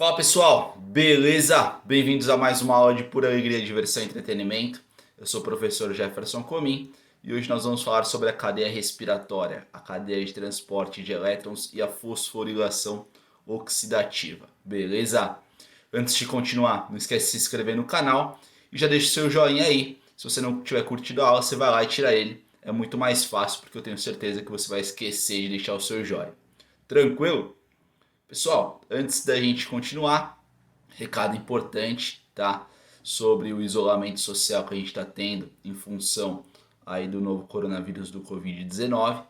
Fala pessoal, beleza? Bem-vindos a mais uma aula de pura alegria, diversão e entretenimento. Eu sou o professor Jefferson Comin e hoje nós vamos falar sobre a cadeia respiratória, a cadeia de transporte de elétrons e a fosforilação oxidativa, beleza? Antes de continuar, não esquece de se inscrever no canal e já deixa o seu joinha aí. Se você não tiver curtido a aula, você vai lá e tira ele. É muito mais fácil porque eu tenho certeza que você vai esquecer de deixar o seu joinha. Tranquilo? Pessoal, antes da gente continuar, recado importante, tá? Sobre o isolamento social que a gente está tendo em função aí do novo coronavírus do Covid-19,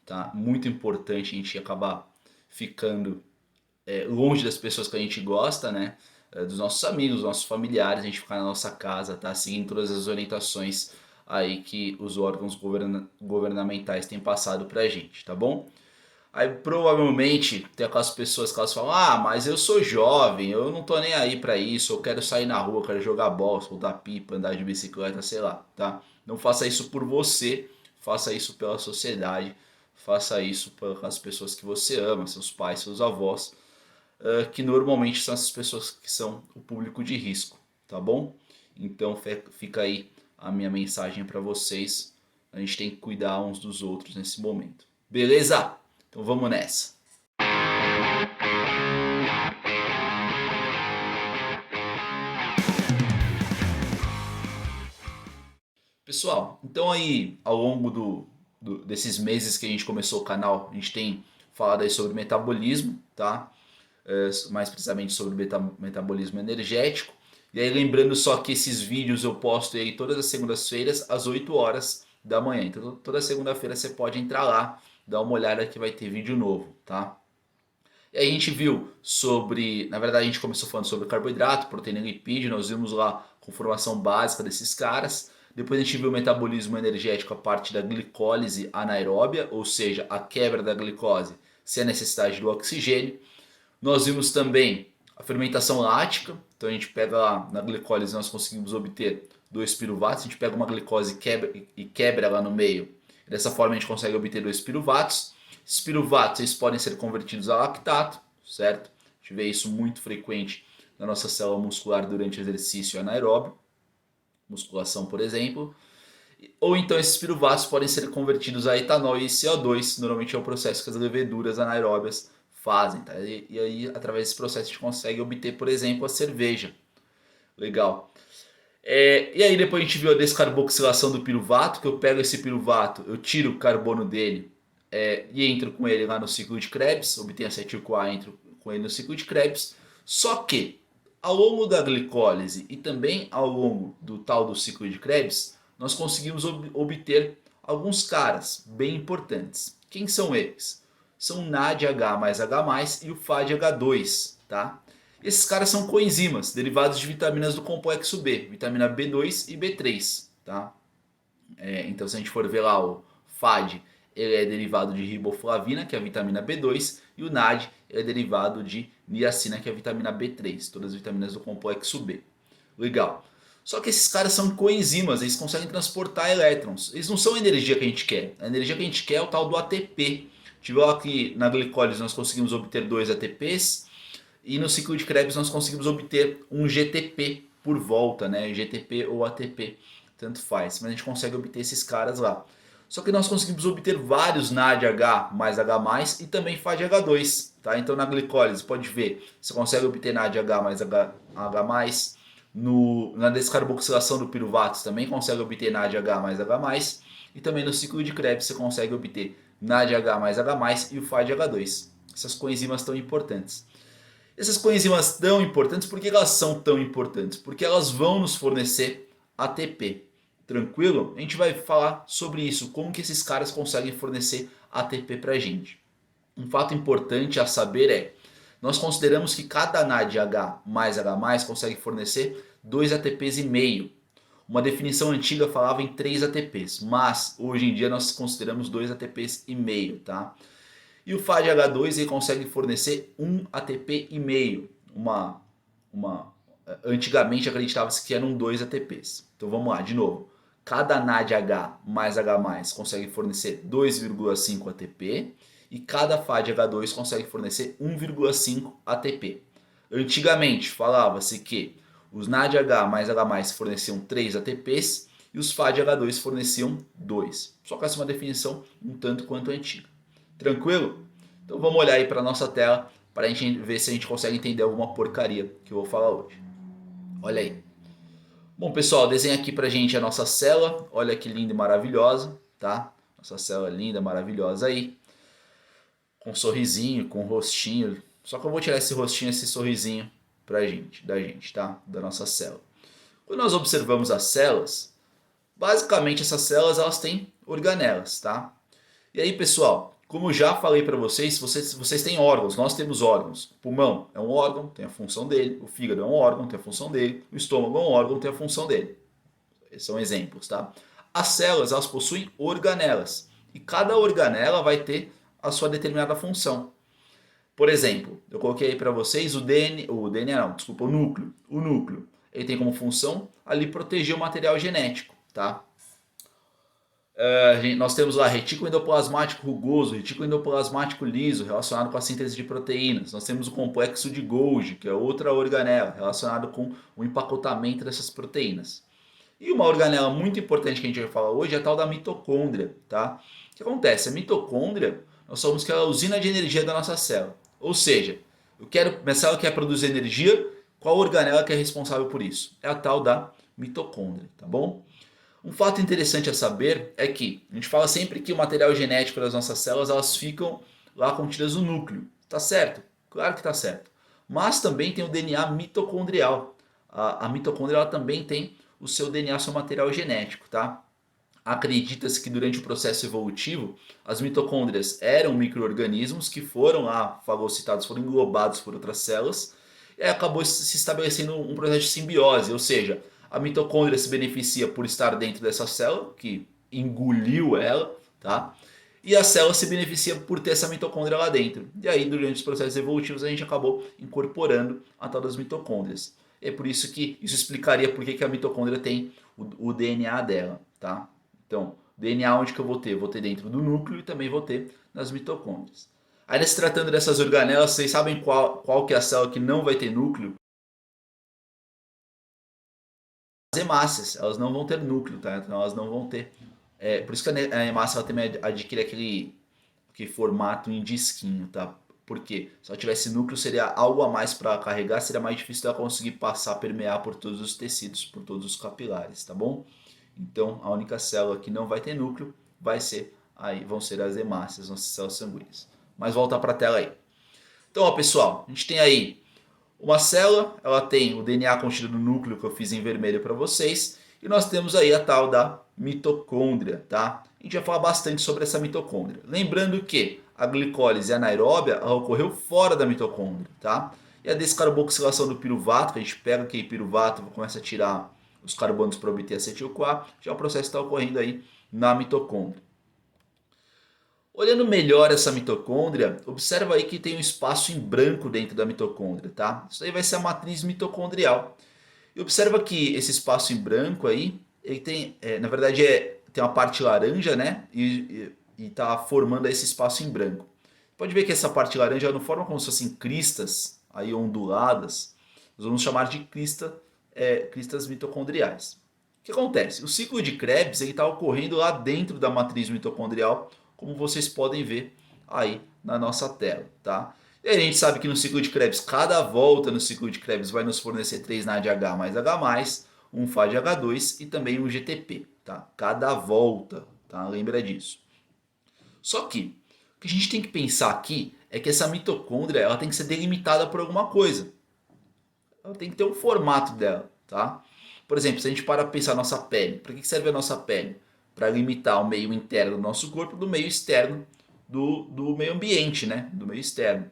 tá? Muito importante a gente acabar ficando longe das pessoas que a gente gosta, né? Dos nossos amigos, dos nossos familiares, a gente ficar na nossa casa, tá? Seguindo todas as orientações aí que os órgãos governamentais têm passado pra gente, tá bom? Aí provavelmente tem aquelas pessoas que elas falam: ah, mas eu sou jovem, eu não tô nem aí pra isso, eu quero sair na rua, eu quero jogar bola, soltar pipa, andar de bicicleta, sei lá, tá? Não faça isso por você, faça isso pela sociedade, faça isso pelas pessoas que você ama, seus pais, seus avós, que normalmente são essas pessoas que são o público de risco, tá bom? Então fica aí a minha mensagem pra vocês, a gente tem que cuidar uns dos outros nesse momento. Beleza? Então vamos nessa. Pessoal, então aí ao longo desses meses que a gente começou o canal, a gente tem falado aí sobre metabolismo, tá? Mais precisamente sobre metabolismo energético. E aí lembrando só que esses vídeos eu posto aí todas as segundas-feiras às 8 horas da manhã. Então toda segunda-feira você pode entrar lá, dar uma olhada que vai ter vídeo novo, tá? E aí a gente viu sobre, na verdade a gente começou falando sobre carboidrato, proteína e lipídio, nós vimos lá com formação básica desses caras. Depois a gente viu o metabolismo energético a parte da glicólise anaeróbia, ou seja, a quebra da glicose sem a necessidade do oxigênio. Nós vimos também a fermentação lática, então a gente pega lá na glicólise nós conseguimos obter 2 piruvatos, a gente pega uma glicose e quebra lá no meio. Dessa forma a gente consegue obter 2 piruvatos. Esses piruvatos eles podem ser convertidos a lactato, certo? A gente vê isso muito frequente na nossa célula muscular durante o exercício anaeróbio, musculação por exemplo. Ou então esses piruvatos podem ser convertidos a etanol e CO2, normalmente é o processo que as leveduras anaeróbias fazem. Tá? E aí, através desse processo, a gente consegue obter, por exemplo, a cerveja. Legal. E aí depois a gente viu a descarboxilação do piruvato, que eu pego esse piruvato, eu tiro o carbono dele e entro com ele lá no ciclo de Krebs, obtenho acetil-CoA, entro com ele no ciclo de Krebs. Só que, ao longo da glicólise e também ao longo do tal do ciclo de Krebs, nós conseguimos obter alguns caras bem importantes. Quem são eles? São o NADH mais H+, e o FADH2, tá? Esses caras são coenzimas, derivados de vitaminas do complexo B, vitamina B2 e B3, tá? Então se a gente for ver lá o FAD, ele é derivado de riboflavina, que é a vitamina B2, e o NAD é derivado de niacina, que é a vitamina B3, todas as vitaminas do complexo B. Legal. Só que esses caras são coenzimas, eles conseguem transportar elétrons. Eles não são a energia que a gente quer. A energia que a gente quer é o tal do ATP. Tivemos aqui na glicólise nós conseguimos obter 2 ATPs e no ciclo de Krebs nós conseguimos obter um GTP por volta, né? GTP ou ATP, tanto faz. Mas a gente consegue obter esses caras lá. Só que nós conseguimos obter vários NADH mais H+, e também FADH2. Tá? Então na glicólise, pode ver, você consegue obter NADH mais H+, na descarboxilação do piruvato também consegue obter NADH mais H+, e também no ciclo de Krebs você consegue obter NADH mais H+, e o FADH2. Essas coenzimas tão importantes. Essas coenzimas tão importantes, por que elas são tão importantes? Porque elas vão nos fornecer ATP. Tranquilo? A gente vai falar sobre isso, como que esses caras conseguem fornecer ATP pra gente. Um fato importante a saber é, nós consideramos que cada NADH mais H+, consegue fornecer 2 ATPs e meio. Uma definição antiga falava em 3 ATPs, mas hoje em dia nós consideramos 2 ATPs e meio, tá? E o FADH2 ele consegue fornecer 1 ATP e meio. Antigamente acreditava-se que eram 2 ATPs. Então vamos lá, de novo. Cada NADH mais H+ consegue fornecer 2,5 ATP e cada FADH2 consegue fornecer 1,5 ATP. Antigamente falava-se que os NADH mais H+, forneciam 3 ATPs e os FADH2 forneciam 2. Só que essa é uma definição um tanto quanto antiga. Tranquilo? Então vamos olhar aí para a nossa tela para a gente ver se a gente consegue entender alguma porcaria que eu vou falar hoje. Olha aí. Bom, pessoal, desenha aqui pra gente a nossa célula. Olha que linda e maravilhosa, tá? Nossa célula linda, maravilhosa aí. Com um sorrisinho, com um rostinho. Só que eu vou tirar esse rostinho, esse sorrisinho da gente, tá? Da nossa célula. Quando nós observamos as células, basicamente essas células elas têm organelas, tá? E aí, pessoal, como eu já falei para vocês têm órgãos, nós temos órgãos. O pulmão é um órgão, tem a função dele. O fígado é um órgão, tem a função dele. O estômago é um órgão, tem a função dele. Esses são exemplos, tá? As células, elas possuem organelas. E cada organela vai ter a sua determinada função. Por exemplo, eu coloquei aí para vocês o DNA não, desculpa, o núcleo. O núcleo, ele tem como função ali proteger o material genético, tá? Nós temos lá retículo endoplasmático rugoso, retículo endoplasmático liso, relacionado com a síntese de proteínas. Nós temos o complexo de Golgi, que é outra organela, relacionado com o empacotamento dessas proteínas. E uma organela muito importante que a gente vai falar hoje é a tal da mitocôndria, tá? O que acontece? A mitocôndria, nós somos aquela usina de energia da nossa célula. Ou seja, minha célula quer produzir energia, qual organela que é responsável por isso? É a tal da mitocôndria, tá bom? Um fato interessante a saber é que a gente fala sempre que o material genético das nossas células elas ficam lá contidas no núcleo. Tá certo? Claro que tá certo. Mas também tem o DNA mitocondrial. A mitocôndria ela também tem o seu DNA, seu material genético, tá? Acredita-se que durante o processo evolutivo, as mitocôndrias eram micro-organismos que foram lá fagocitados, foram englobados por outras células, e aí acabou se estabelecendo um processo de simbiose, ou seja, a mitocôndria se beneficia por estar dentro dessa célula, que engoliu ela, tá? E a célula se beneficia por ter essa mitocôndria lá dentro. E aí, durante os processos evolutivos, a gente acabou incorporando a tal das mitocôndrias. É por isso que isso explicaria por que a mitocôndria tem o DNA dela, tá? Então, DNA onde que eu vou ter? Vou ter dentro do núcleo e também vou ter nas mitocôndrias. Ainda se tratando dessas organelas, vocês sabem qual que é a célula que não vai ter núcleo? As hemácias, elas não vão ter núcleo, tá? Então elas não vão ter. Por isso que a hemácia ela também adquire aquele formato em disquinho, tá? Porque se ela tivesse núcleo seria algo a mais para carregar, seria mais difícil dela conseguir passar, permear por todos os tecidos, por todos os capilares, tá bom? Então a única célula que não vai ter núcleo vão ser as hemácias, nossas células sanguíneas. Mas volta para a tela aí. Então, ó, pessoal, a gente tem aí uma célula, ela tem o DNA contido no núcleo que eu fiz em vermelho para vocês, e nós temos aí a tal da mitocôndria, tá? A gente vai falar bastante sobre essa mitocôndria. Lembrando que a glicólise anaeróbia ela ocorreu fora da mitocôndria, tá? E a descarboxilação do piruvato, que a gente pega aquele piruvato e começa a tirar os carbonos para obter acetil-CoA, já o processo está ocorrendo aí na mitocôndria. Olhando melhor essa mitocôndria, observa aí que tem um espaço em branco dentro da mitocôndria, tá? Isso aí vai ser a matriz mitocondrial. E observa que esse espaço em branco aí, ele tem, na verdade tem uma parte laranja, né? E está formando esse espaço em branco. Pode ver que essa parte laranja não forma como se fossem cristas aí onduladas. Nós vamos chamar de cristas mitocondriais. O que acontece? O ciclo de Krebs está ocorrendo lá dentro da matriz mitocondrial, como vocês podem ver aí na nossa tela, tá? E a gente sabe que no ciclo de Krebs, cada volta no ciclo de Krebs vai nos fornecer 3 NADH mais H+, um FADH2 e também um GTP, tá? Cada volta, tá? Lembra disso. Só que o que a gente tem que pensar aqui é que essa mitocôndria ela tem que ser delimitada por alguma coisa. Ela tem que ter um formato dela, tá? Por exemplo, se a gente para pensar nossa pele, para que serve a nossa pele? Para limitar o meio interno do nosso corpo do meio externo do meio ambiente, né? Do meio externo.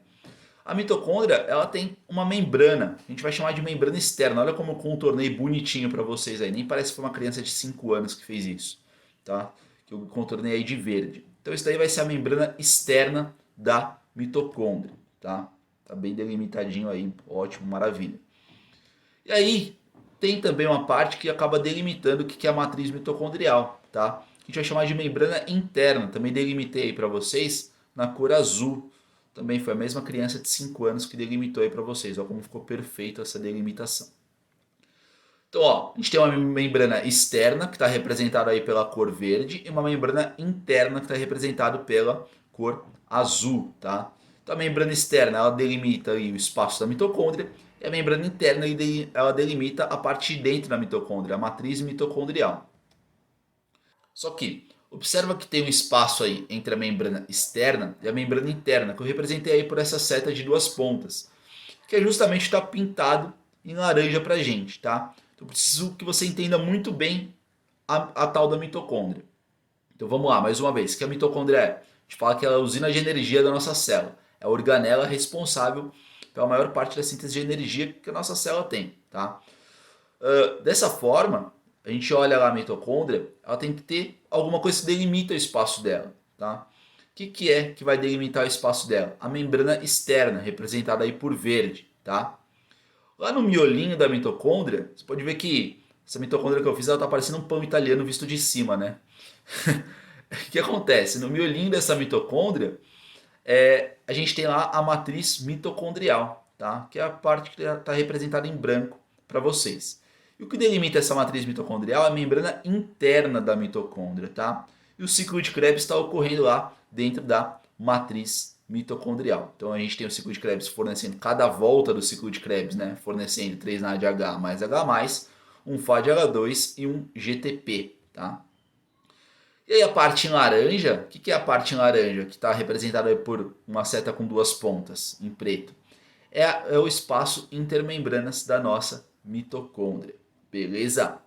A mitocôndria ela tem uma membrana, a gente vai chamar de membrana externa. Olha como eu contornei bonitinho para vocês aí, nem parece que foi uma criança de 5 anos que fez isso, tá? Que eu contornei aí de verde. Então isso daí vai ser a membrana externa da mitocôndria, tá? Tá bem delimitadinho aí, ótimo, maravilha. E aí tem também uma parte que acaba delimitando o que é a matriz mitocondrial, tá? A gente vai chamar de membrana interna, também delimitei aí para vocês na cor azul, também foi a mesma criança de 5 anos que delimitou aí para vocês. Olha como ficou perfeita essa delimitação. Então, ó, a gente tem uma membrana externa que está representada aí pela cor verde e uma membrana interna que está representada pela cor azul, tá? Então, a membrana externa ela delimita aí o espaço da mitocôndria e a membrana interna ela delimita a parte de dentro da mitocôndria, a matriz mitocondrial. Só que observa que tem um espaço aí entre a membrana externa e a membrana interna, que eu representei aí por essa seta de duas pontas, que é justamente está pintado em laranja para a gente, tá? Então eu preciso que você entenda muito bem a tal da mitocôndria. Então vamos lá, mais uma vez. O que a mitocôndria é? A gente fala que ela é a usina de energia da nossa célula. É a organela responsável pela maior parte da síntese de energia que a nossa célula tem, tá? Dessa forma, a gente olha lá a mitocôndria, ela tem que ter alguma coisa que delimita o espaço dela, tá? O que é que vai delimitar o espaço dela? A membrana externa, representada aí por verde, tá? Lá no miolinho da mitocôndria, você pode ver que essa mitocôndria que eu fiz, ela tá parecendo um pão italiano visto de cima, né? O que acontece? No miolinho dessa mitocôndria, a gente tem lá a matriz mitocondrial, tá? Que é a parte que está representada em branco para vocês. E o que delimita essa matriz mitocondrial é a membrana interna da mitocôndria, tá? E o ciclo de Krebs está ocorrendo lá dentro da matriz mitocondrial. Então a gente tem o ciclo de Krebs fornecendo cada volta do ciclo de Krebs, né? Fornecendo 3 NAD H mais H+, um FADH2 e um GTP, tá? E aí a parte em laranja, o que é a parte em laranja? Que está representada por uma seta com duas pontas, em preto. É o espaço intermembranas da nossa mitocôndria. Beleza? O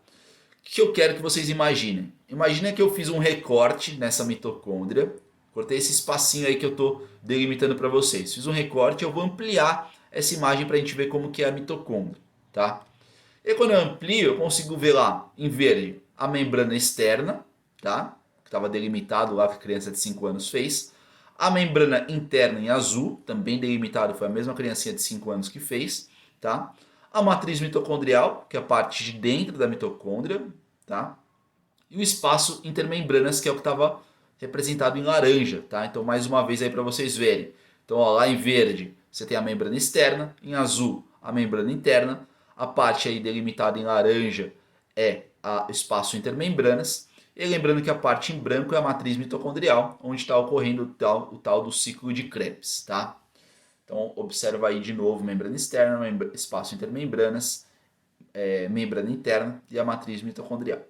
que eu quero que vocês imaginem? Imagina que eu fiz um recorte nessa mitocôndria. Cortei esse espacinho aí que eu estou delimitando para vocês. Fiz um recorte, eu vou ampliar essa imagem para a gente ver como que é a mitocôndria. Tá? E quando eu amplio, eu consigo ver lá em verde a membrana externa, tá? Que estava delimitado lá que a criança de 5 anos fez. A membrana interna em azul, também delimitado, foi a mesma criancinha de 5 anos que fez, tá? A matriz mitocondrial, que é a parte de dentro da mitocôndria, tá? E o espaço intermembranas, que é o que estava representado em laranja, tá? Então, mais uma vez aí para vocês verem. Então, ó, lá em verde, você tem a membrana externa, em azul, a membrana interna, a parte aí delimitada em laranja é o espaço intermembranas. E lembrando que a parte em branco é a matriz mitocondrial, onde está ocorrendo o tal do ciclo de Krebs, tá? Então observa aí de novo membrana externa, espaço intermembranas, membrana interna e a matriz mitocondrial.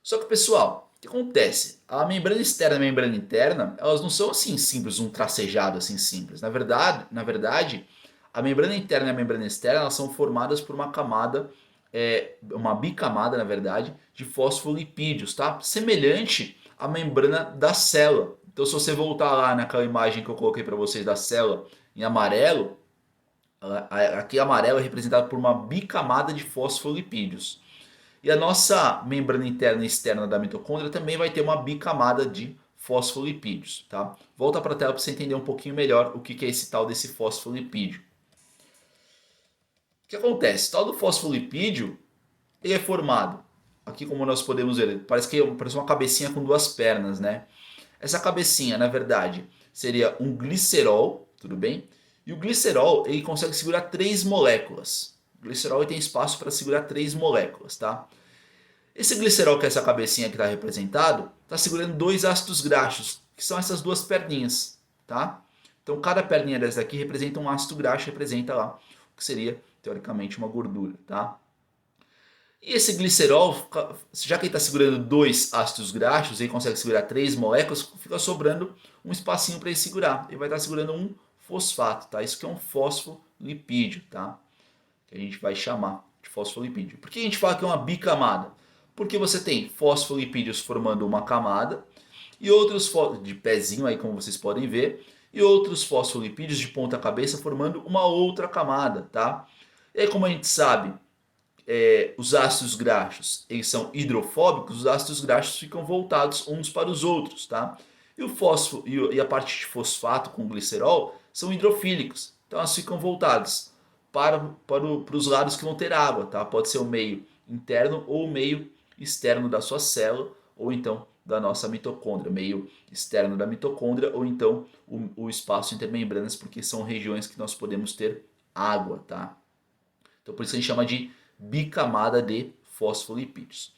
Só que pessoal, o que acontece? A membrana externa e a membrana interna, elas não são assim simples, um tracejado assim simples. Na verdade, a membrana interna e a membrana externa elas são formadas por uma camada, uma bicamada na verdade, de fosfolipídios, tá? Semelhante à membrana da célula. Então se você voltar lá naquela imagem que eu coloquei para vocês da célula em amarelo, aqui amarelo é representado por uma bicamada de fosfolipídios. E a nossa membrana interna e externa da mitocôndria também vai ter uma bicamada de fosfolipídios, tá? Volta para a tela para você entender um pouquinho melhor o que é esse tal desse fosfolipídio. O que acontece? O tal do fosfolipídio ele é formado, aqui como nós podemos ver, parece uma cabecinha com duas pernas, né? Essa cabecinha, na verdade, seria um glicerol, tudo bem? E o glicerol ele consegue segurar 3 moléculas. O glicerol ele tem espaço para segurar 3 moléculas, tá? Esse glicerol, que é essa cabecinha que está representado, está segurando 2 ácidos graxos, que são essas duas perninhas, tá? Então cada perninha dessa aqui representa um ácido graxo, representa lá o que seria teoricamente uma gordura, tá? E esse glicerol, já que ele está segurando 2 ácidos graxos, ele consegue segurar 3 moléculas, fica sobrando um espacinho para ele segurar. Ele vai estar segurando um fosfato, tá? Isso que é um fosfolipídio, tá? Que a gente vai chamar de fosfolipídio. Por que a gente fala que é uma bicamada? Porque você tem fosfolipídios formando uma camada e outros de pezinho aí como vocês podem ver e outros fosfolipídios de ponta cabeça formando uma outra camada, tá? E aí como a gente sabe, os ácidos graxos eles são hidrofóbicos, os ácidos graxos ficam voltados uns para os outros, tá? E o fósforo e a parte de fosfato com glicerol são hidrofílicos, então elas ficam voltadas para os lados que vão ter água, tá? Pode ser o meio interno ou o meio externo da sua célula, ou então da nossa mitocôndria, meio externo da mitocôndria, ou então o espaço intermembranas, porque são regiões que nós podemos ter água, tá? Então por isso a gente chama de bicamada de fosfolipídios.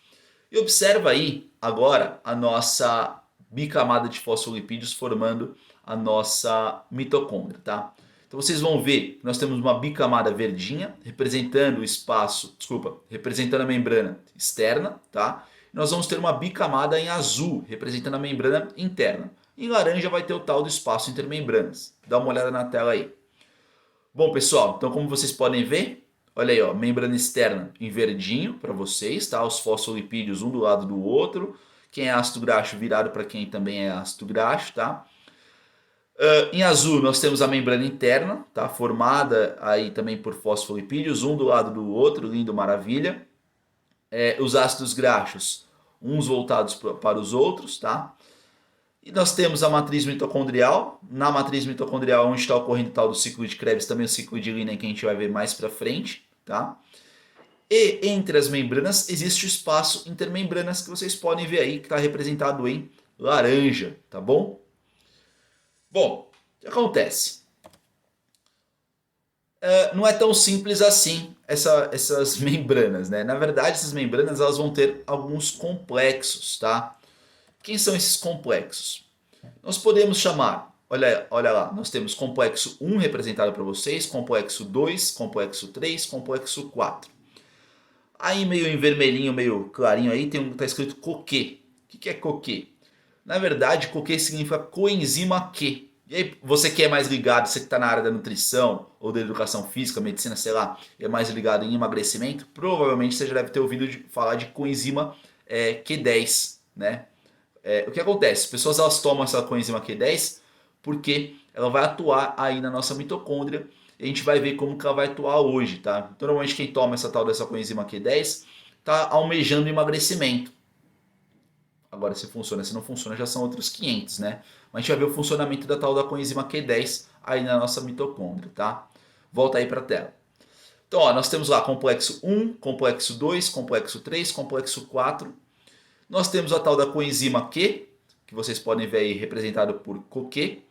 E observa aí agora a nossa bicamada de fosfolipídios formando a nossa mitocôndria, tá? Então vocês vão ver que nós temos uma bicamada verdinha representando o espaço, representando a membrana externa, tá? E nós vamos ter uma bicamada em azul representando a membrana interna. Em laranja vai ter o tal do espaço intermembranas. Dá uma olhada na tela aí. Bom, pessoal, então como vocês podem ver, olha aí, ó, membrana externa em verdinho para vocês, tá? Os fosfolipídios um do lado do outro. Quem é ácido graxo virado para quem também é ácido graxo, tá? Em azul nós temos a membrana interna, tá? Formada aí também por fosfolipídios, um do lado do outro, lindo, maravilha. Os ácidos graxos, uns voltados para os outros, tá? E nós temos a matriz mitocondrial. Na matriz mitocondrial, onde está ocorrendo o tal do ciclo de Krebs, também o ciclo de Linné, que a gente vai ver mais para frente, tá? E entre as membranas existe o espaço intermembranas, que vocês podem ver aí, que está representado em laranja, tá bom? Bom, o que acontece? Não é tão simples assim essas membranas, né? Na verdade, essas membranas elas vão ter alguns complexos, tá? Quem são esses complexos? Nós podemos chamar, olha lá, nós temos complexo 1 representado para vocês, complexo 2, complexo 3, complexo 4. Aí meio em vermelhinho, meio clarinho aí, tá escrito CoQ. O que é CoQ? Na verdade, CoQ significa coenzima Q. E aí, você que é mais ligado, você que está na área da nutrição ou da educação física, medicina, sei lá, é mais ligado em emagrecimento, provavelmente você já deve ter ouvido falar de coenzima Q10, né? O que acontece? As pessoas elas tomam essa coenzima Q10 porque ela vai atuar aí na nossa mitocôndria e a gente vai ver como que ela vai atuar hoje, tá? Então, normalmente quem toma essa tal dessa coenzima Q10 está almejando emagrecimento. Agora se funciona, se não funciona já são outros 500, né? Mas a gente vai ver o funcionamento da tal da coenzima Q10 aí na nossa mitocôndria, tá? Volta aí para a tela. Então, ó, nós temos lá complexo 1, complexo 2, complexo 3, complexo 4. Nós temos a tal da coenzima Q, que vocês podem ver aí representado por CoQ.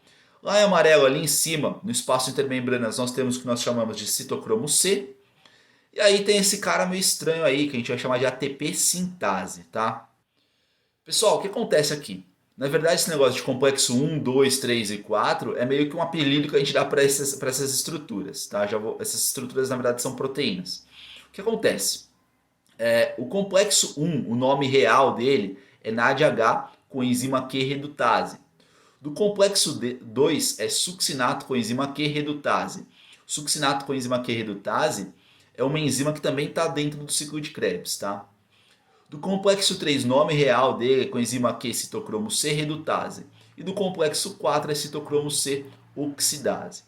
Lá em amarelo, ali em cima, no espaço intermembranas, nós temos o que nós chamamos de citocromo C. E aí tem esse cara meio estranho aí, que a gente vai chamar de ATP sintase, tá? Pessoal, o que acontece aqui? Na verdade, esse negócio de complexo 1, 2, 3 e 4 é meio que um apelido que a gente dá para essas estruturas, tá? Essas estruturas, na verdade, são proteínas. O que acontece? O complexo 1, o nome real dele é NADH coenzima Q redutase. Do complexo 2 é succinato coenzima Q redutase. Succinato coenzima Q redutase é uma enzima que também está dentro do ciclo de Krebs, tá? Do complexo 3, nome real dele é coenzima Q citocromo C redutase. E do complexo 4 é citocromo C oxidase.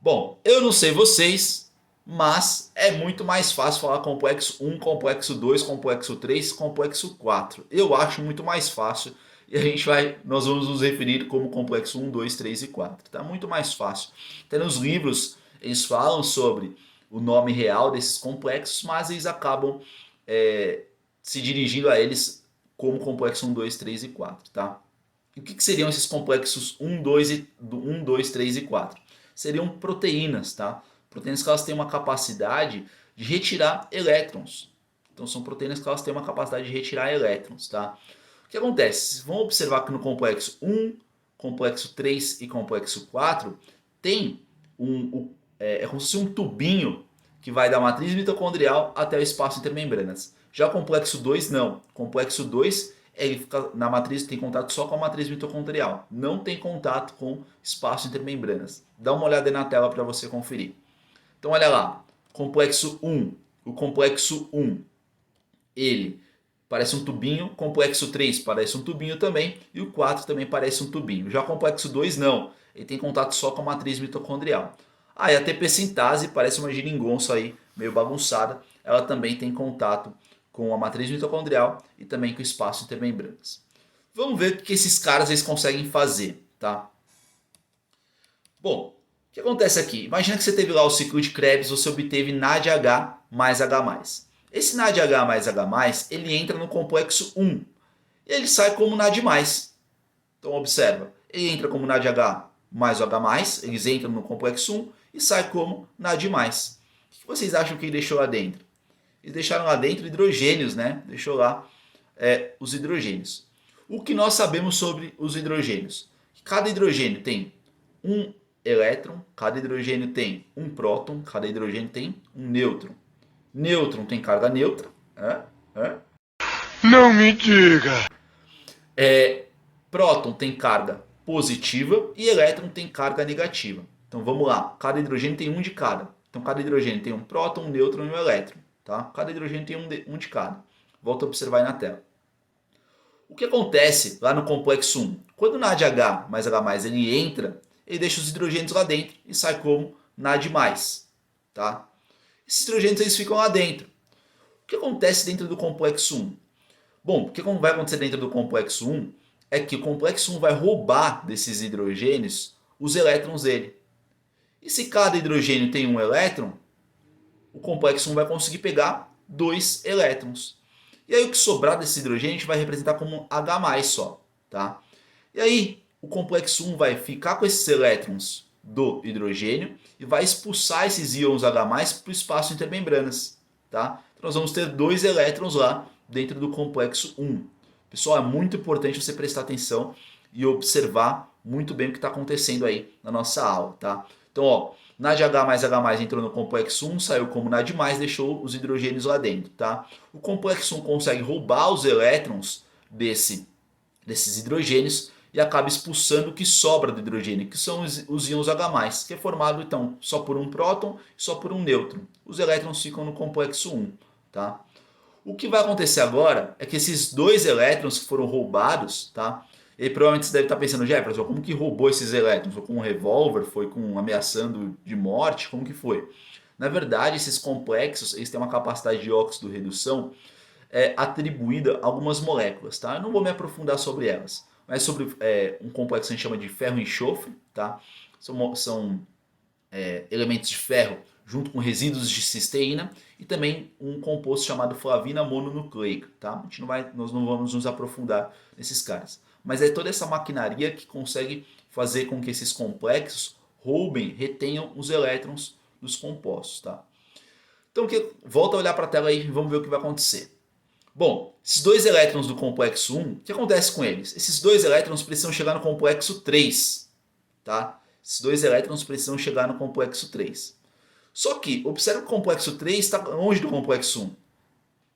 Bom, eu não sei vocês, mas é muito mais fácil falar complexo 1, complexo 2, complexo 3, complexo 4. Eu acho muito mais fácil e nós vamos nos referir como complexo 1, 2, 3 e 4. Tá muito mais fácil. Até nos livros eles falam sobre o nome real desses complexos, mas eles acabam se dirigindo a eles como complexo 1, 2, 3 e 4. Tá? E o que seriam esses complexos 1, 2, 3 e 4? Seriam proteínas, tá? Proteínas que elas têm uma capacidade de retirar elétrons. Então são proteínas que elas têm uma capacidade de retirar elétrons, tá? O que acontece? Vamos observar que no complexo 1, complexo 3 e complexo 4 tem como se fosse um tubinho que vai da matriz mitocondrial até o espaço intermembranas. Já o complexo 2 não. O complexo 2 ele fica na matriz, tem contato só com a matriz mitocondrial, não tem contato com espaço intermembranas. Dá uma olhada aí na tela para você conferir. Então olha lá, complexo 1, o complexo 1, ele parece um tubinho, complexo 3 parece um tubinho também, e o 4 também parece um tubinho. Já o complexo 2 não, ele tem contato só com a matriz mitocondrial. E a ATP sintase parece uma geringonça aí, meio bagunçada, ela também tem contato com a matriz mitocondrial e também com o espaço intermembranas. Vamos ver o que esses caras eles conseguem fazer, tá? Bom, o que acontece aqui? Imagina que você teve lá o ciclo de Krebs, você obteve NADH mais H+. Esse NADH mais H+, ele entra no complexo 1. e ele sai como NAD+. Então observa, ele entra como NADH mais o H+, eles entram no complexo 1 e sai como NAD+. O que vocês acham que ele deixou lá dentro? Eles deixaram lá dentro hidrogênios, né? Deixou lá os hidrogênios. O que nós sabemos sobre os hidrogênios? Cada hidrogênio tem um elétron, cada hidrogênio tem um próton, cada hidrogênio tem um nêutron. Nêutron tem carga neutra. Não me diga! Próton tem carga positiva e elétron tem carga negativa. Então vamos lá, cada hidrogênio tem um de cada. Então cada hidrogênio tem um próton, um nêutron e um elétron. Tá? Cada hidrogênio tem um de cada. Volta a observar aí na tela. O que acontece lá no complexo 1? Quando o NADH mais H+, ele entra, ele deixa os hidrogênios lá dentro e sai como NAD+. Tá? Esses hidrogênios eles ficam lá dentro. O que acontece dentro do complexo 1? Bom, o que vai acontecer dentro do complexo 1 é que o complexo 1 vai roubar desses hidrogênios os elétrons dele. E se cada hidrogênio tem um elétron, o complexo 1 vai conseguir pegar 2 elétrons. E aí o que sobrar desse hidrogênio a gente vai representar como H+ só. Tá? E aí o complexo 1 vai ficar com esses elétrons do hidrogênio e vai expulsar esses íons H+ para o espaço intermembranas. Tá? Então nós vamos ter 2 elétrons lá dentro do complexo 1. Pessoal, é muito importante você prestar atenção e observar muito bem o que está acontecendo aí na nossa aula. Tá? Então, ó, NADH mais H+ entrou no complexo 1, saiu como NAD+, deixou os hidrogênios lá dentro. Tá? O complexo 1 consegue roubar os elétrons desses hidrogênios e acaba expulsando o que sobra do hidrogênio, que são os íons H+, que é formado então só por um próton e só por um nêutron. Os elétrons ficam no complexo 1. Tá? O que vai acontecer agora é que esses 2 elétrons que foram roubados, tá? E provavelmente você deve estar pensando, Jefferson, como que roubou esses elétrons? Foi com um revólver? Foi com ameaçando de morte? Como que foi? Na verdade, esses complexos eles têm uma capacidade de óxido-redução atribuída a algumas moléculas. Tá? Eu não vou me aprofundar sobre elas, mas sobre um complexo que a gente chama de ferro e enxofre. Tá? São elementos de ferro junto com resíduos de cisteína e também um composto chamado flavina mononucleica. Tá? Nós não vamos nos aprofundar nesses caras. Mas é toda essa maquinaria que consegue fazer com que esses complexos retenham os elétrons dos compostos. Tá? Então, volta a olhar para a tela aí e vamos ver o que vai acontecer. Bom, esses 2 elétrons do complexo 1, o que acontece com eles? Esses 2 elétrons precisam chegar no complexo 3. Tá? Esses 2 elétrons precisam chegar no complexo 3. Só que, observe que o complexo 3 está longe do complexo 1. O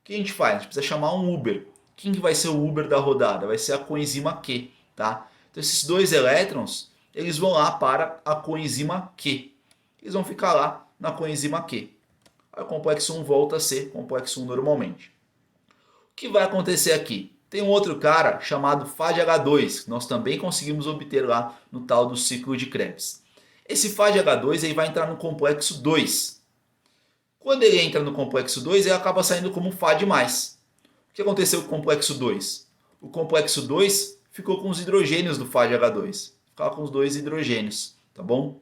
que a gente faz? A gente precisa chamar um Uber. Quem que vai ser o Uber da rodada? Vai ser a coenzima Q. Tá? Então esses 2 elétrons eles vão lá para a coenzima Q. Eles vão ficar lá na coenzima Q. Aí o complexo 1 volta a ser complexo 1 normalmente. O que vai acontecer aqui? Tem um outro cara chamado FADH2, que nós também conseguimos obter lá no tal do ciclo de Krebs. Esse FADH2 aí vai entrar no complexo 2. Quando ele entra no complexo 2, ele acaba saindo como FAD+. O que aconteceu com o complexo 2? O complexo 2 ficou com os hidrogênios do FADH2. Ficava com os 2 hidrogênios, tá bom?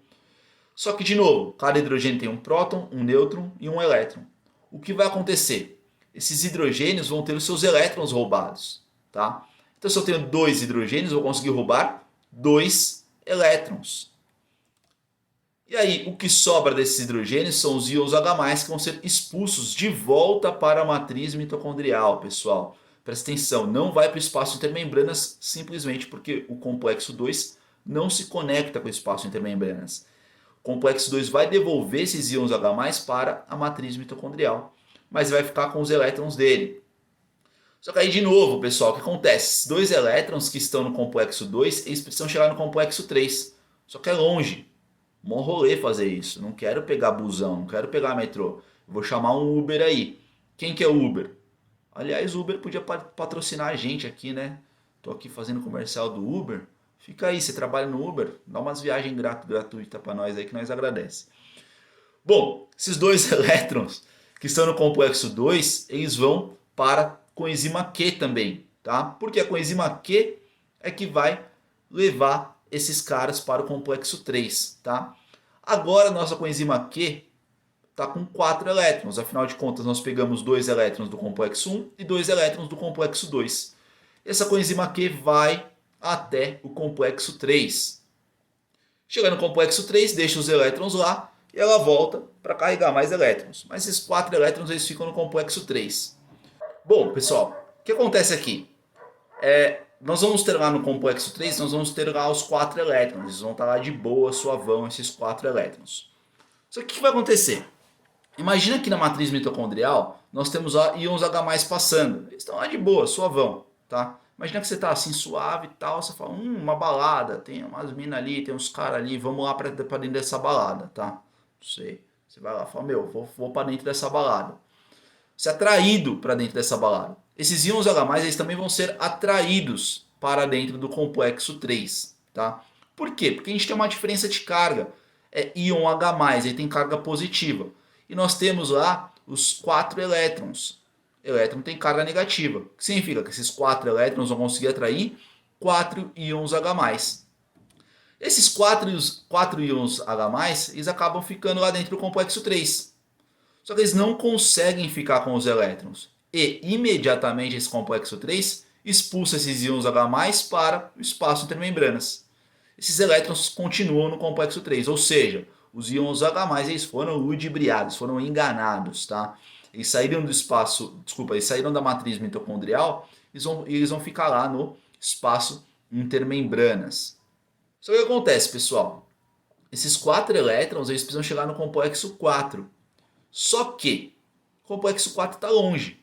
Só que, de novo, cada hidrogênio tem um próton, um nêutron e um elétron. O que vai acontecer? Esses hidrogênios vão ter os seus elétrons roubados. Tá? Então, se eu tenho 2 hidrogênios, eu vou conseguir roubar 2 elétrons. E aí, o que sobra desses hidrogênios são os íons H+, que vão ser expulsos de volta para a matriz mitocondrial, pessoal. Presta atenção, não vai para o espaço intermembranas simplesmente porque o complexo 2 não se conecta com o espaço intermembranas. O complexo 2 vai devolver esses íons H+ para a matriz mitocondrial, mas vai ficar com os elétrons dele. Só que aí de novo, pessoal, o que acontece? Esses 2 elétrons que estão no complexo 2, eles precisam chegar no complexo 3. Só que é longe. Mó rolê fazer isso. Não quero pegar busão, não quero pegar metrô. Vou chamar um Uber aí. Quem que é o Uber? Aliás, o Uber podia patrocinar a gente aqui, né? Tô aqui fazendo comercial do Uber. Fica aí, você trabalha no Uber, dá umas viagens gratuitas para nós aí que nós agradece. Bom, esses 2 elétrons que estão no complexo 2, eles vão para a coenzima Q também, tá? Porque a coenzima Q é que vai levar esses caras para o complexo 3, tá? Agora a nossa coenzima Q está com 4 elétrons, afinal de contas nós pegamos 2 elétrons do complexo 1 e 2 elétrons do complexo 2. Essa coenzima Q vai até o complexo 3. Chegando no complexo 3, deixa os elétrons lá e ela volta para carregar mais elétrons. Mas esses 4 elétrons eles ficam no complexo 3. Bom, pessoal, o que acontece aqui? Nós vamos ter lá no complexo 3, nós vamos ter lá os 4 elétrons. Eles vão estar lá de boa, suavão, esses 4 elétrons. Só que o que vai acontecer? Imagina que na matriz mitocondrial nós temos lá íons H+, passando. Eles estão lá de boa, suavão, tá? Imagina que você está assim suave e tal, você fala, uma balada, tem umas minas ali, tem uns caras ali, vamos lá para dentro dessa balada, tá? Não sei. Você vai lá e fala, vou para dentro dessa balada. Ser atraído para dentro dessa balada. Esses íons H+, eles também vão ser atraídos para dentro do complexo 3, tá? Por quê? Porque a gente tem uma diferença de carga. Íon H+, ele tem carga positiva. E nós temos lá os 4 elétrons. Elétron tem carga negativa. O que significa que esses 4 elétrons vão conseguir atrair 4 íons H+. Esses 4 íons H+, eles acabam ficando lá dentro do complexo 3. Só que eles não conseguem ficar com os elétrons. E imediatamente esse complexo 3 expulsa esses íons H+ para o espaço intermembranas. Esses elétrons continuam no complexo 3, ou seja, os íons H+, eles foram ludibriados, foram enganados, tá? Eles saíram do espaço, eles saíram da matriz mitocondrial, eles vão ficar lá no espaço intermembranas. Só que o que acontece, pessoal? Esses 4 elétrons, eles precisam chegar no complexo 4. Só que o complexo 4 está longe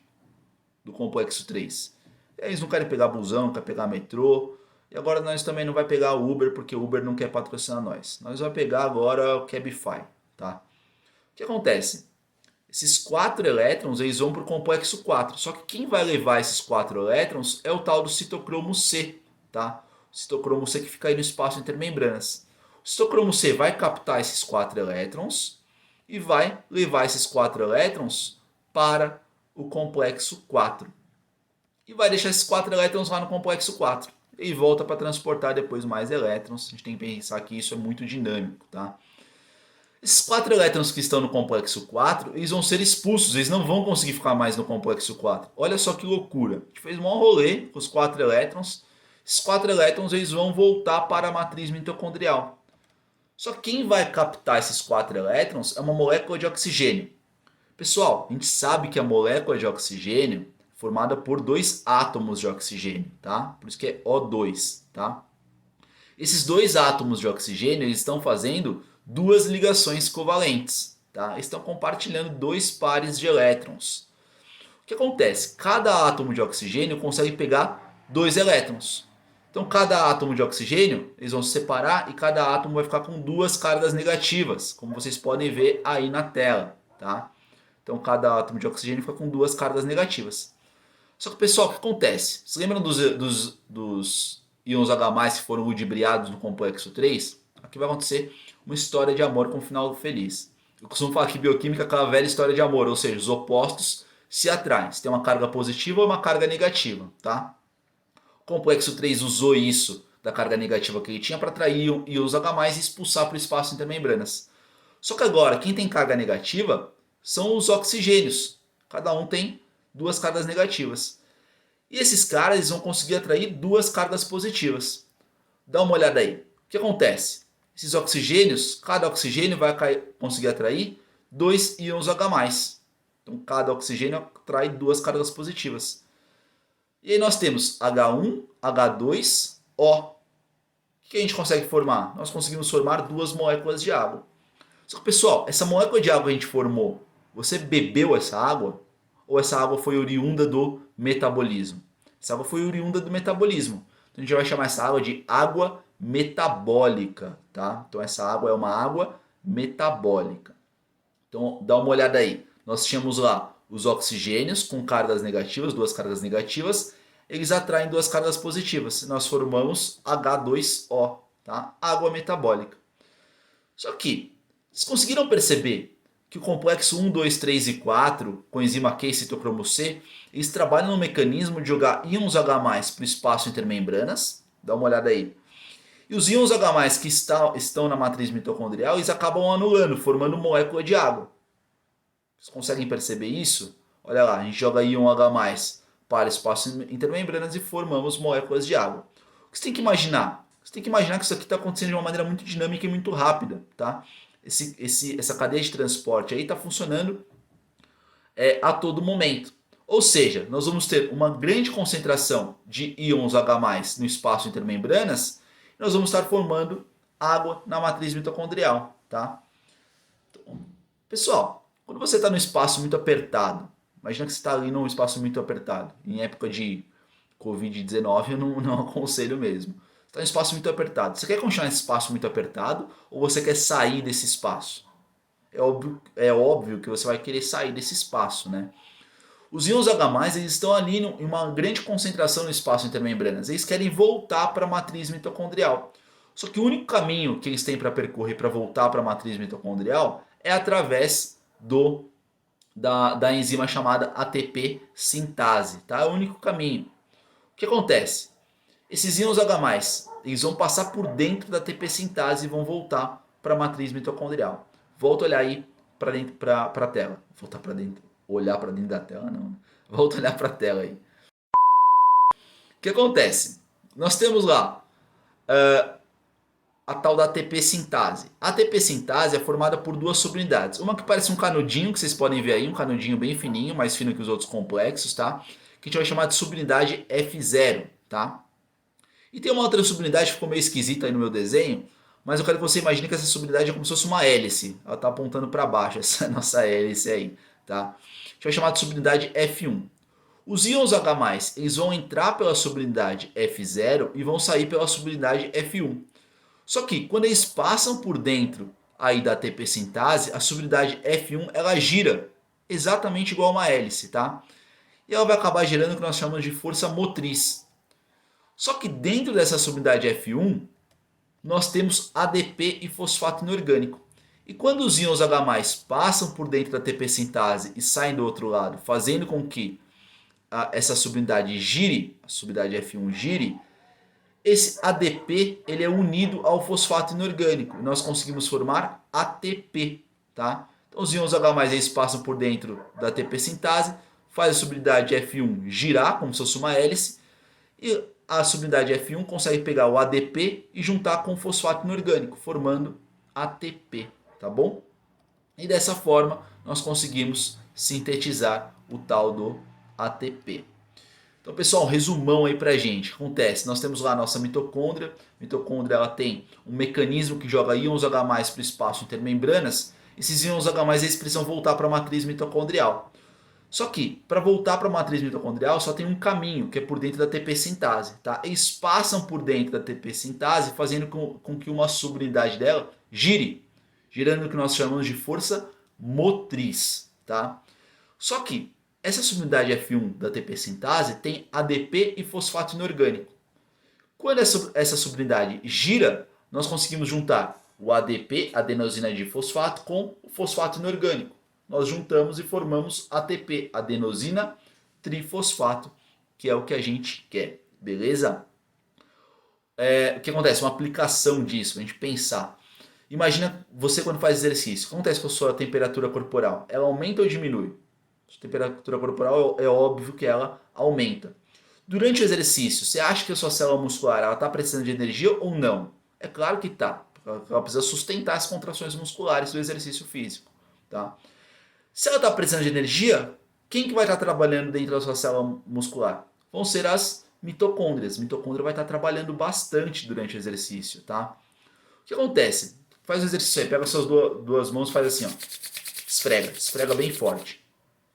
do complexo 3. Eles não querem pegar busão, não querem pegar metrô. E agora nós também não vai pegar o Uber, porque o Uber não quer patrocinar nós. Nós vamos pegar agora o Cabify, tá? O que acontece? Esses 4 elétrons, eles vão para o complexo 4. Só que quem vai levar esses 4 elétrons é o tal do citocromo C, tá? O citocromo C que fica aí no espaço intermembranas. O citocromo C vai captar esses 4 elétrons e vai levar esses 4 elétrons para o complexo 4. E vai deixar esses 4 elétrons lá no complexo 4. E volta para transportar depois mais elétrons. A gente tem que pensar que isso é muito dinâmico, tá? Esses 4 elétrons que estão no complexo 4, eles vão ser expulsos, eles não vão conseguir ficar mais no complexo 4. Olha só que loucura. A gente fez um maior rolê com os 4 elétrons. Esses 4 elétrons eles vão voltar para a matriz mitocondrial. Só que quem vai captar esses 4 elétrons é uma molécula de oxigênio. Pessoal, a gente sabe que a molécula de oxigênio é formada por 2 átomos de oxigênio, tá? Por isso que é O2, tá? Esses 2 átomos de oxigênio eles estão fazendo 2 ligações covalentes, tá? Eles estão compartilhando 2 pares de elétrons. O que acontece? Cada átomo de oxigênio consegue pegar 2 elétrons. Então cada átomo de oxigênio eles vão se separar e cada átomo vai ficar com 2 cargas negativas, como vocês podem ver aí na tela, tá? Então cada átomo de oxigênio fica com 2 cargas negativas. Só que, pessoal, o que acontece? Vocês lembram dos íons H+, que foram ludibriados no complexo 3? Aqui vai acontecer uma história de amor com um final feliz. Eu costumo falar que bioquímica é aquela velha história de amor, ou seja, os opostos se atraem. Você tem uma carga positiva ou uma carga negativa, tá? O complexo 3 usou isso da carga negativa que ele tinha para atrair íons H+, e expulsar para o espaço intermembranas. Só que agora, quem tem carga negativa são os oxigênios. Cada um tem 2 cargas negativas. E esses caras eles vão conseguir atrair 2 cargas positivas. Dá uma olhada aí. O que acontece? Esses oxigênios, cada oxigênio vai conseguir atrair 2 íons H+. Então cada oxigênio atrai 2 cargas positivas. E aí nós temos H1, H2, O. O que a gente consegue formar? Nós conseguimos formar 2 moléculas de água. Só que, pessoal, essa molécula de água que a gente formou, você bebeu essa água? Ou essa água foi oriunda do metabolismo? Essa água foi oriunda do metabolismo. Então a gente vai chamar essa água de água metabólica, tá? Então essa água é uma água metabólica. Então dá uma olhada aí. Nós tínhamos lá os oxigênios com cargas negativas, 2 cargas negativas. Eles atraem 2 cargas positivas. Nós formamos H2O, tá? Água metabólica. Só que, vocês conseguiram perceber que o complexo 1, 2, 3 e 4, coenzima Q e citocromo C, eles trabalham no mecanismo de jogar íons H+ para o espaço intermembranas? Dá uma olhada aí. E os íons H+, que estão na matriz mitocondrial, eles acabam anulando, formando molécula de água. Vocês conseguem perceber isso? Olha lá, a gente joga íon H+ para espaços intermembranas e formamos moléculas de água. O que você tem que imaginar? Você tem que imaginar que isso aqui está acontecendo de uma maneira muito dinâmica e muito rápida, tá? Essa cadeia de transporte aí está funcionando a todo momento. Ou seja, nós vamos ter uma grande concentração de íons H+, no espaço intermembranas, e nós vamos estar formando água na matriz mitocondrial, tá? Então, pessoal, quando você está num espaço muito apertado, imagina que você está ali num espaço muito apertado, em época de Covid-19 eu não aconselho mesmo. Você está num espaço muito apertado. Você quer continuar nesse espaço muito apertado ou você quer sair desse espaço? É óbvio que você vai querer sair desse espaço, né? Os íons H+, eles estão ali em uma grande concentração no espaço intermembranas. Eles querem voltar para a matriz mitocondrial. Só que o único caminho que eles têm para percorrer para voltar para a matriz mitocondrial é através da enzima chamada ATP sintase. Tá? É o único caminho. O que acontece? Esses íons H+, eles vão passar por dentro da ATP sintase e vão voltar para a matriz mitocondrial. Volta a olhar aí para a tela. Voltar para dentro. Olhar para dentro da tela, não. Volta a olhar para a tela aí. O que acontece? Nós temos lá a tal da ATP sintase. A ATP sintase é formada por duas subunidades. Uma que parece um canudinho, que vocês podem ver aí, um canudinho bem fininho, mais fino que os outros complexos, tá? Que a gente vai chamar de subunidade F0, tá? E tem uma outra subunidade que ficou meio esquisita aí no meu desenho, mas eu quero que você imagine que essa subunidade é como se fosse uma hélice. Ela está apontando para baixo, essa nossa hélice aí, tá? A gente vai chamar de subunidade F1. Os íons H+, eles vão entrar pela subunidade F0 e vão sair pela subunidade F1. Só que quando eles passam por dentro aí da ATP sintase, a subunidade F1 ela gira exatamente igual a uma hélice, tá? E ela vai acabar gerando o que nós chamamos de força motriz. Só que dentro dessa subunidade F1, nós temos ADP e fosfato inorgânico. E quando os íons H+ passam por dentro da ATP sintase e saem do outro lado, fazendo com que essa subunidade gire, a subunidade F1 gire, esse ADP ele é unido ao fosfato inorgânico. E nós conseguimos formar ATP. Tá? Então os íons H+ eles passam por dentro da ATP sintase, faz a subunidade F1 girar como se fosse uma hélice, e a subunidade F1 consegue pegar o ADP e juntar com o fosfato inorgânico, formando ATP, tá bom? E dessa forma nós conseguimos sintetizar o tal do ATP. Então, pessoal, um resumão aí pra gente. Acontece, nós temos lá a nossa mitocôndria. A mitocôndria ela tem um mecanismo que joga íons H+ para o espaço intermembranas. Esses íons H+ eles precisam voltar para a matriz mitocondrial. Só que, para voltar para a matriz mitocondrial, só tem um caminho, que é por dentro da ATP sintase. Tá? Eles passam por dentro da ATP sintase, fazendo com que uma subunidade dela gire, girando o que nós chamamos de força motriz. Tá? Só que, essa subunidade F1 da ATP sintase tem ADP e fosfato inorgânico. Quando essa subunidade gira, nós conseguimos juntar o ADP, adenosina difosfato, com o fosfato inorgânico. Nós juntamos e formamos ATP, adenosina trifosfato, que é o que a gente quer, beleza? O que acontece? Uma aplicação disso, para a gente pensar. Imagina você quando faz exercício, o que acontece com a sua temperatura corporal? Ela aumenta ou diminui? A temperatura corporal é óbvio que ela aumenta. Durante o exercício, você acha que a sua célula muscular está precisando de energia ou não? É claro que está. Ela precisa sustentar as contrações musculares do exercício físico. Tá? Se ela está precisando de energia, quem que vai estar trabalhando dentro da sua célula muscular? Vão ser as mitocôndrias. A mitocôndria vai estar trabalhando bastante durante o exercício. Tá? O que acontece? Faz o exercício aí, pega as suas duas mãos e faz assim, ó. Esfrega bem forte.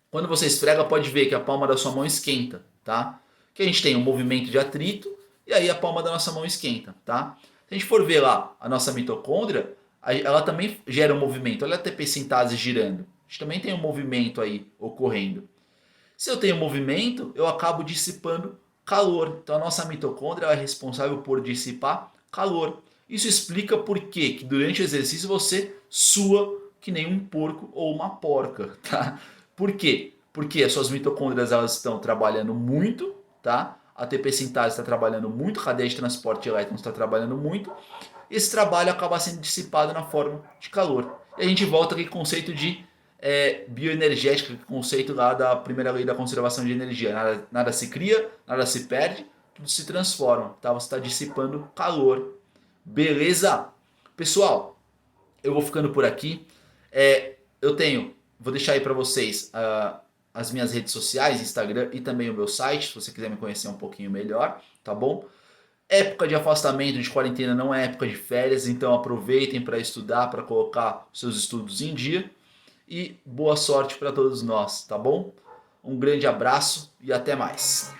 Quando você esfrega, pode ver que a palma da sua mão esquenta, tá? Que a gente tem um movimento de atrito e aí a palma da nossa mão esquenta, tá? Se a gente for ver lá a nossa mitocôndria, ela também gera um movimento. Olha a ATP sintase girando. A gente também tem um movimento aí ocorrendo. Se eu tenho movimento, eu acabo dissipando calor. Então a nossa mitocôndria é responsável por dissipar calor. Isso explica por que durante o exercício você sua que nem um porco ou uma porca, tá? Por quê? Porque as suas mitocôndrias elas estão trabalhando muito, tá? A ATP sintase está trabalhando muito, a cadeia de transporte de elétrons está trabalhando muito. Esse trabalho acaba sendo dissipado na forma de calor. E a gente volta aqui com o conceito de bioenergética, conceito lá da primeira lei da conservação de energia. Nada se cria, nada se perde, tudo se transforma, tá? Você está dissipando calor. Beleza? Pessoal, eu vou ficando por aqui. Vou deixar aí para vocês as minhas redes sociais, Instagram e também o meu site, se você quiser me conhecer um pouquinho melhor, tá bom? Época de afastamento, de quarentena, não é época de férias, então aproveitem para estudar, para colocar seus estudos em dia. E boa sorte para todos nós, tá bom? Um grande abraço e até mais.